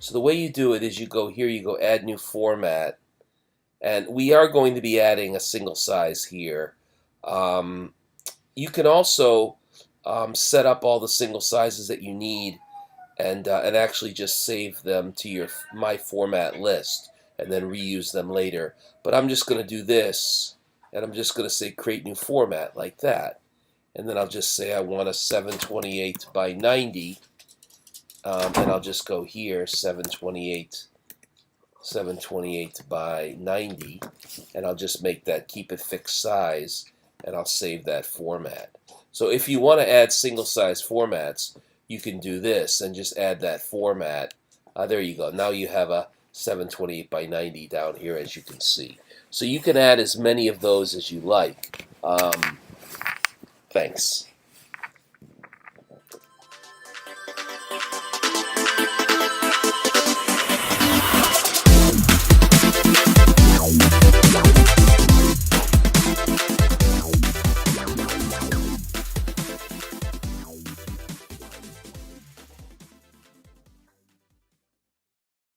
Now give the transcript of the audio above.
So the way you do it is you go here, you go add new format, and we are going to be adding a single size here. You can also set up all the single sizes that you need and actually just save them to your My Format list and then reuse them later. But I'm just going to do this, and I'm just going to say create new format like that. And then I'll just say I want a 728 by 90, and I'll just go here 728 by 90, and I'll just make that, keep it fixed size, and I'll save that format. So if you want to add single size formats, you can do this and just add that format. There you go. Now you have a 728 by 90 down here, as you can see. So you can add as many of those as you like. Thanks.